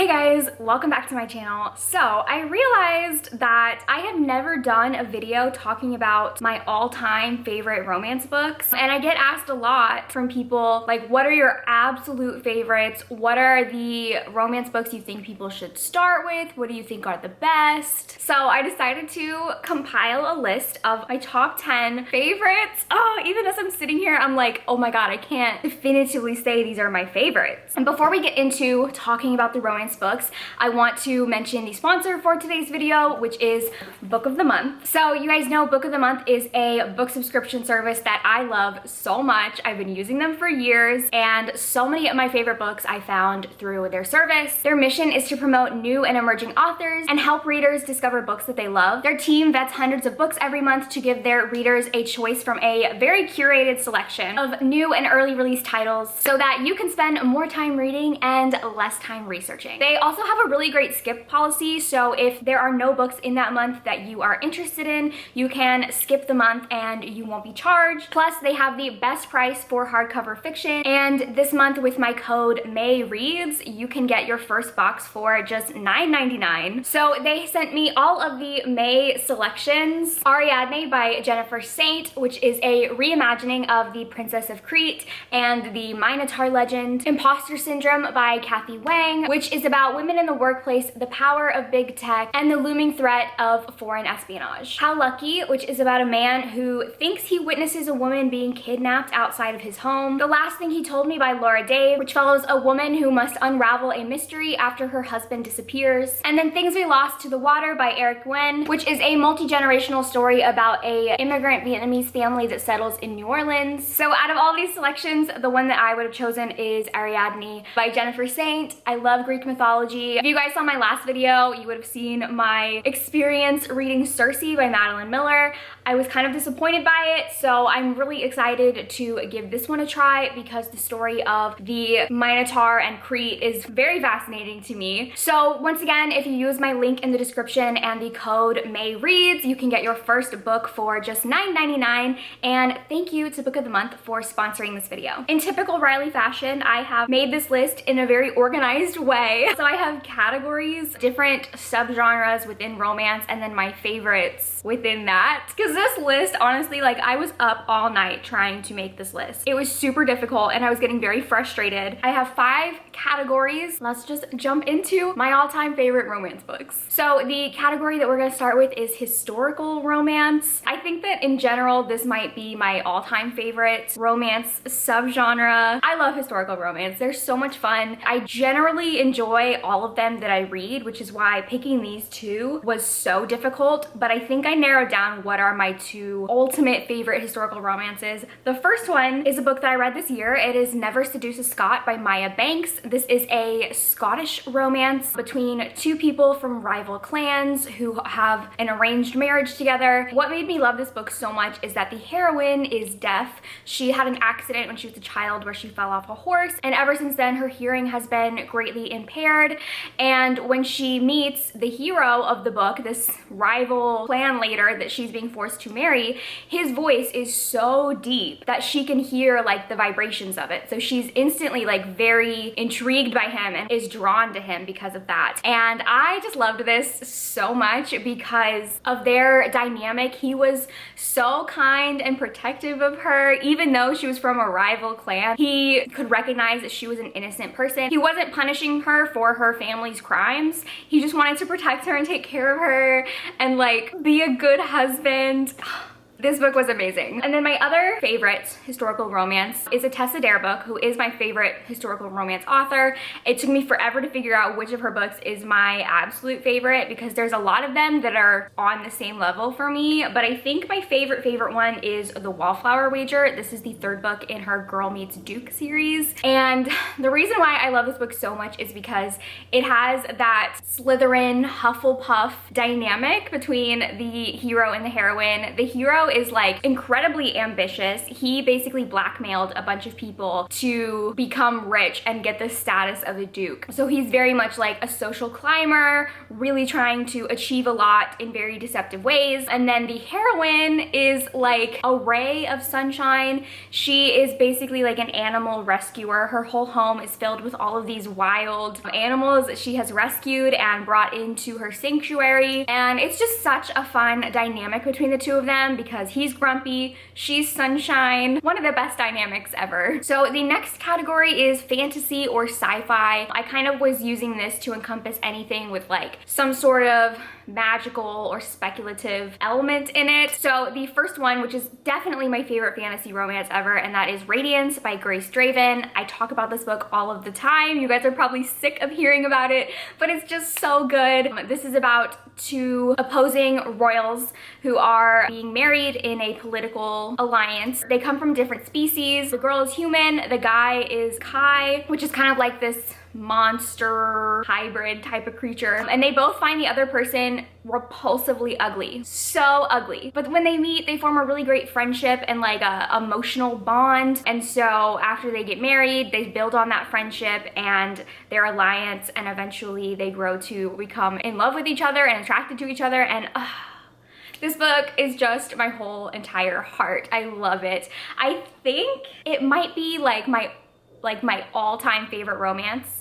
guys, welcome back to my channel. So I realized that I have never done a video talking about my all-time favorite romance books, and I get asked a lot from people like, what are your absolute favorites? What are the romance books you think people should start with? What do you think are the best? So I decided to compile a list of my top 10 favorites. Oh, even as I'm sitting here, I'm like, oh my god, I can't definitively say these are my favorites. And before we get into talking about the romance books, I want to mention the sponsor for today's video, which is Book of the Month. So you guys know Book of the Month is a book subscription service that I love so much. I've been using them for years, and so many of my favorite books I found through their service. Their mission is to promote new and emerging authors and help readers discover books that they love. Their team vets hundreds of books every month to give their readers a choice from a very curated selection of new and early release titles so that you can spend more time reading and less time researching. They also have a really great skip policy, so if there are no books in that month that you are interested in, you can skip the month and you won't be charged. Plus, they have the best price for hardcover fiction, and this month with my code MAYREADS, you can get your first box for just $9.99. So they sent me all of the May selections. Ariadne by Jennifer Saint, which is a reimagining of The Princess of Crete and the Minotaur legend. Imposter Syndrome by Kathy Wang, which is about women in the workplace, the power of big tech, and the looming threat of foreign espionage. How Lucky, which is about a man who thinks he witnesses a woman being kidnapped outside of his home. The Last Thing He Told Me by Laura Dave, which follows a woman who must unravel a mystery after her husband disappears. And then Things We Lost to the Water by Eric Nguyen, which is a multi-generational story about a immigrant Vietnamese family that settles in New Orleans. So out of all these selections, the one that I would have chosen is Ariadne by Jennifer Saint. I love Greek mythology. If you guys saw my last video, you would have seen my experience reading Circe by Madeline Miller. I was kind of disappointed by it, so I'm really excited to give this one a try because the story of the Minotaur and Crete is very fascinating to me. So once again, if you use my link in the description and the code MAYREADS, you can get your first book for just $9.99, and thank you to Book of the Month for sponsoring this video. In typical Riley fashion, I have made this list in a very organized way. So I have categories, different subgenres within romance, and then my favorites within that. Because this list, honestly, like, I was up all night trying to make this list. It was super difficult and I was getting very frustrated. I have 5 categories. Let's just jump into my all-time favorite romance books. So the category that we're gonna start with is historical romance. I think that in general, this might be my all-time favorite romance subgenre. I love historical romance. They're so much fun. I generally enjoy all of them that I read, which is why picking these two was so difficult, but I think I narrowed down what are my 2 ultimate favorite historical romances. The first one is a book that I read this year. It is Never Seduce a Scot by Maya Banks. This is a Scottish romance between 2 people from rival clans who have an arranged marriage together. What made me love this book so much is that the heroine is deaf. She had an accident when she was a child where she fell off a horse, and ever since then her hearing has been greatly impaired. And when she meets the hero of the book, this rival clan leader that she's being forced to marry, his voice is so deep that she can hear like the vibrations of it. So she's instantly like very intrigued by him and is drawn to him because of that. And I just loved this so much because of their dynamic. He was so kind and protective of her, even though she was from a rival clan. He could recognize that she was an innocent person. He wasn't punishing her for her family's crimes. He just wanted to protect her and take care of her and like be a good husband. This book was amazing. And then my other favorite historical romance is a Tessa Dare book, who is my favorite historical romance author. It took me forever to figure out which of her books is my absolute favorite because there's a lot of them that are on the same level for me, but I think my favorite one is The Wallflower Wager. This is the 3rd book in her Girl Meets Duke series. And the reason why I love this book so much is because it has that Slytherin Hufflepuff dynamic between the hero and the heroine. The hero is like incredibly ambitious. He basically blackmailed a bunch of people to become rich and get the status of a duke. So he's very much like a social climber, really trying to achieve a lot in very deceptive ways. And then the heroine is like a ray of sunshine. She is basically like an animal rescuer. Her whole home is filled with all of these wild animals that she has rescued and brought into her sanctuary. And it's just such a fun dynamic between the two of them because he's grumpy, she's sunshine. One of the best dynamics ever. So the next category is fantasy or sci-fi. I kind of was using this to encompass anything with like some sort of magical or speculative element in it. So the first one, which is definitely my favorite fantasy romance ever, and that is Radiance by Grace Draven. I talk about this book all of the time. You guys are probably sick of hearing about it, but it's just so good. This is about two opposing royals who are being married in a political alliance. They come from different species. The girl is human, the guy is Kai, which is kind of like this monster hybrid type of creature, and they both find the other person repulsively ugly, so ugly. But when they meet, they form a really great friendship and like a emotional bond. And so after they get married, they build on that friendship and their alliance, and eventually they grow to become in love with each other and attracted to each other. And this book is just my whole entire heart. I love it. I think it might be like my all-time favorite romance.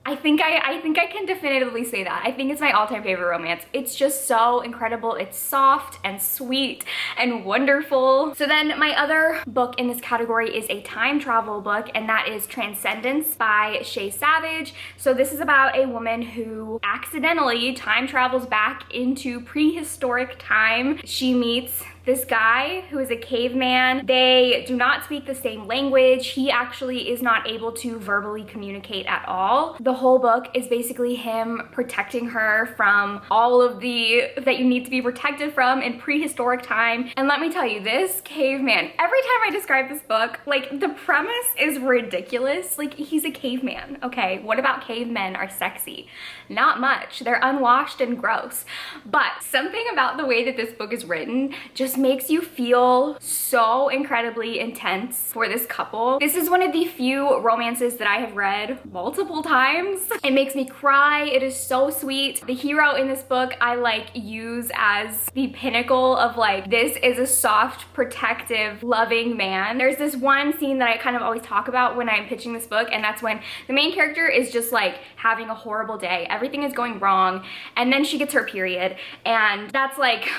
I think I can definitively say that. I think it's my all-time favorite romance. It's just so incredible. It's soft and sweet and wonderful. So then my other book in this category is a time travel book, and that is Transcendence by Shay Savage. So this is about a woman who accidentally time travels back into prehistoric time. She meets this guy who is a caveman. They do not speak the same language. He actually is not able to verbally communicate at all. The whole book is basically him protecting her from all of the that you need to be protected from in prehistoric time. And let me tell you, this caveman, every time I describe this book, like the premise is ridiculous. Like, he's a caveman, okay? What about cavemen are sexy? Not much. They're unwashed and gross. But something about the way that this book is written just makes you feel so incredibly intense for this couple. This is one of the few romances that I have read multiple times. It makes me cry. It is so sweet. The hero in this book I like use as the pinnacle of like, this is a soft, protective, loving man. There's this one scene that I kind of always talk about when I'm pitching this book, and that's when the main character is just like having a horrible day. Everything is going wrong, and then she gets her period, and that's like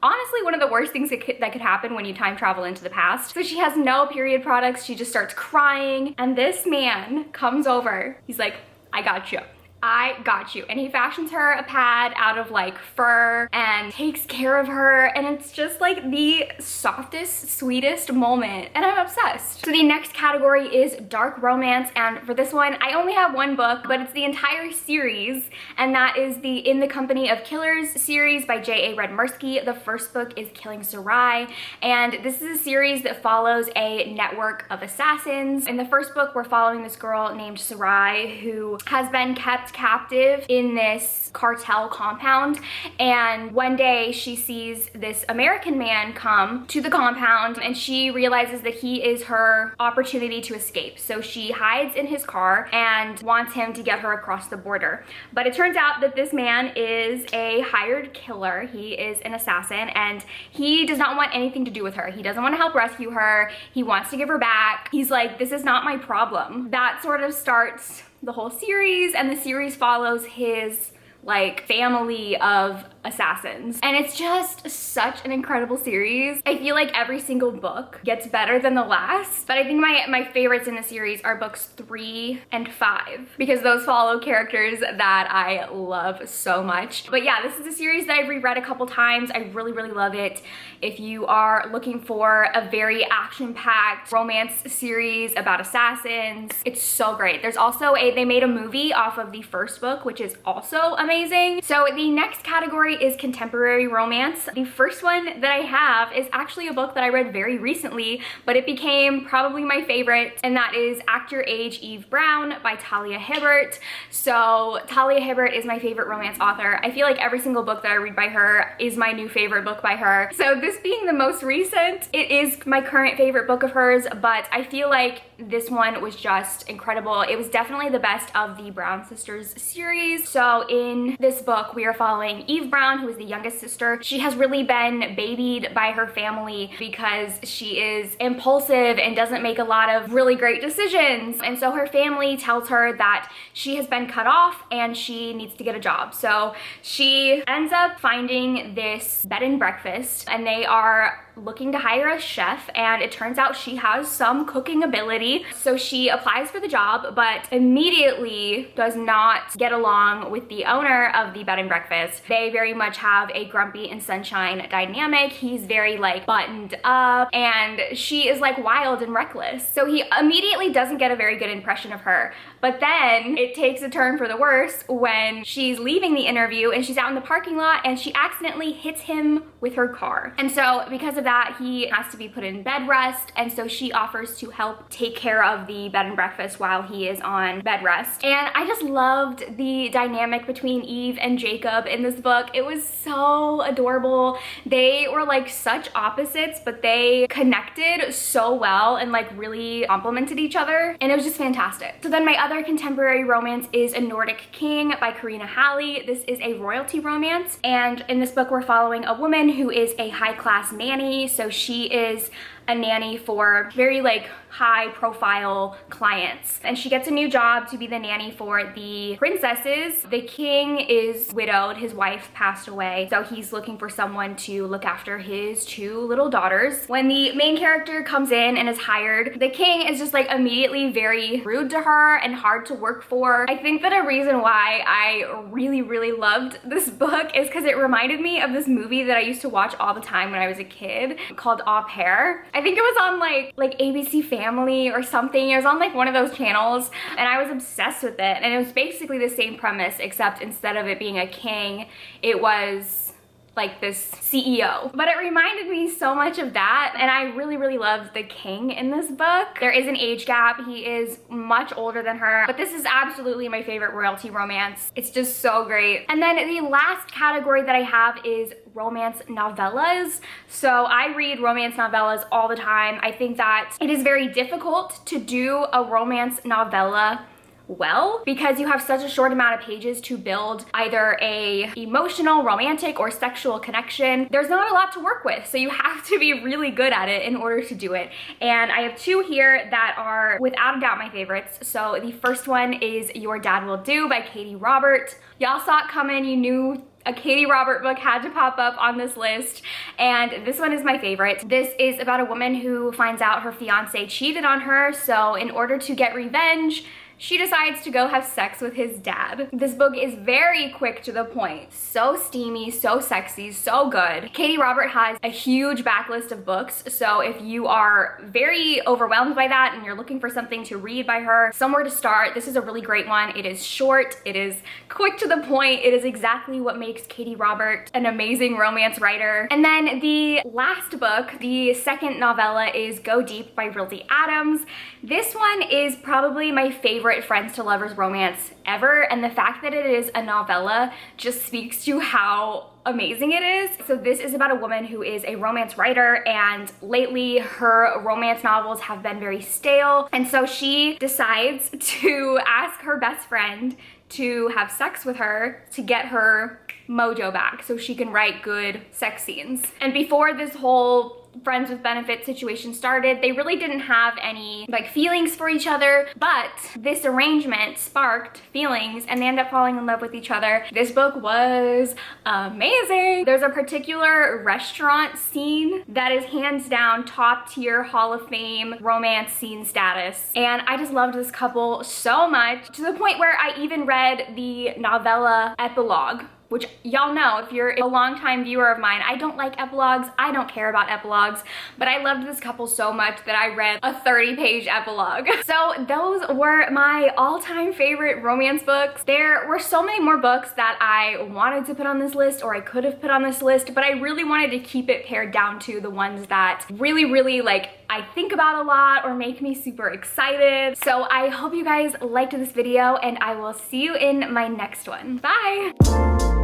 honestly one of the worst things that could happen when you time travel into the past. So she has no period products. She just starts crying, and this man comes over. He's like, I got you. I got you. And he fashions her a pad out of like fur and takes care of her, and it's just like the softest, sweetest moment, and I'm obsessed. So the next category is dark romance, and for this one I only have one book, but it's the entire series, and that is the In the Company of Killers series by J.A. Redmersky. The first book is Killing Sarai, and this is a series that follows a network of assassins. In the first book, we're following this girl named Sarai who has been kept captive in this cartel compound, and one day she sees this American man come to the compound, and she realizes that he is her opportunity to escape. So she hides in his car and wants him to get her across the border. But it turns out that this man is a hired killer. He is an assassin, and he does not want anything to do with her. He doesn't want to help rescue her. He wants to give her back. He's like, this is not my problem. That sort of starts the whole series, and the series follows his like family of assassins, and it's just such an incredible series. I feel like every single book gets better than the last, but I think my favorites in the series are books 3 and 5 because those follow characters that I love so much. But yeah, this is a series that I've reread a couple times. I really love it. If you are looking for a very action-packed romance series about assassins, it's so great. There's also they made a movie off of the first book, which is also amazing. amazing. So the next category is contemporary romance. The first one that I have is actually a book that I read very recently, but it became probably my favorite, and that is Act Your Age, Eve Brown by Talia Hibbert. So Talia Hibbert is my favorite romance author. I feel like every single book that I read by her is my new favorite book by her. So this being the most recent, it is my current favorite book of hers, but I feel like this one was just incredible. It was definitely the best of the Brown sisters series. So in this book, we are following Eve Brown, who is the youngest sister. She has really been babied by her family because she is impulsive and doesn't make a lot of really great decisions. And so her family tells her that she has been cut off and she needs to get a job. So she ends up finding this bed and breakfast, and they are looking to hire a chef, and it turns out she has some cooking ability. So she applies for the job, but immediately does not get along with the owner of the bed and breakfast. They very much have a grumpy and sunshine dynamic. He's very like buttoned up, and she is like wild and reckless. So he immediately doesn't get a very good impression of her. But then it takes a turn for the worse when she's leaving the interview and she's out in the parking lot and she accidentally hits him with her car. And so because of that, he has to be put in bed rest, and so she offers to help take care of the bed and breakfast while he is on bed rest. And I just loved the dynamic between Eve and Jacob in this book. It was so adorable. They were like such opposites, but they connected so well and like really complemented each other, and it was just fantastic. So then my other contemporary romance is A Nordic King by Karina Halley. This is a royalty romance, and in this book we're following a woman who is a high-class nanny. So she is a nanny for very like high profile clients, and she gets a new job to be the nanny for the princesses. The king is widowed, his wife passed away, so he's looking for someone to look after his two little daughters. When the main character comes in and is hired, the king is just like immediately very rude to her and hard to work for. I think that a reason why I really loved this book is because it reminded me of this movie that I used to watch all the time when I was a kid called Au Pair. I think it was on like ABC Family or something. It was on like one of those channels, and I was obsessed with it. And it was basically the same premise, except instead of it being a king, it was like this CEO. But it reminded me so much of that, and I really loved the king in this book. There is an age gap. He is much older than her, but this is absolutely my favorite royalty romance. It's just so great. And then the last category that I have is romance novellas. So I read romance novellas all the time. I think that it is very difficult to do a romance novella well because you have such a short amount of pages to build either a emotional, romantic, or sexual connection. There's not a lot to work with, so you have to be really good at it in order to do it. And I have two here that are without a doubt my favorites. So the first one is Your Dad Will Do by Katie Robert. Y'all saw it coming. You knew a Katie Robert book had to pop up on this list, and this one is my favorite. This is about a woman who finds out her fiance cheated on her, so in order to get revenge, she decides to go have sex with his dad. This book is very quick to the point. So steamy, so sexy, so good. Katie Robert has a huge backlist of books, so if you are very overwhelmed by that and you're looking for something to read by her, somewhere to start, this is a really great one. It is short, it is quick to the point, it is exactly what makes Katie Robert an amazing romance writer. And then the last book, the second novella, is Go Deep by Riley Adams. This one is probably my favorite friends to lovers romance ever, and the fact that it is a novella just speaks to how amazing it is. So this is about a woman who is a romance writer, and lately her romance novels have been very stale, and so she decides to ask her best friend to have sex with her to get her mojo back so she can write good sex scenes. And before this whole friends with benefits situation started, they really didn't have any like feelings for each other, but this arrangement sparked feelings and they end up falling in love with each other. This book was amazing. There's a particular restaurant scene that is hands down top tier Hall of Fame romance scene status, and I just loved this couple so much, to the point where I even read the novella epilogue which y'all know, if you're a longtime viewer of mine, I don't like epilogues. I don't care about epilogues, but I loved this couple so much that I read a 30-page epilogue. So those were my all-time favorite romance books. There were so many more books that I wanted to put on this list, or I could have put on this list, but I really wanted to keep it pared down to the ones that really like I think about a lot or make me super excited. So I hope you guys liked this video, and I will see you in my next one. Bye!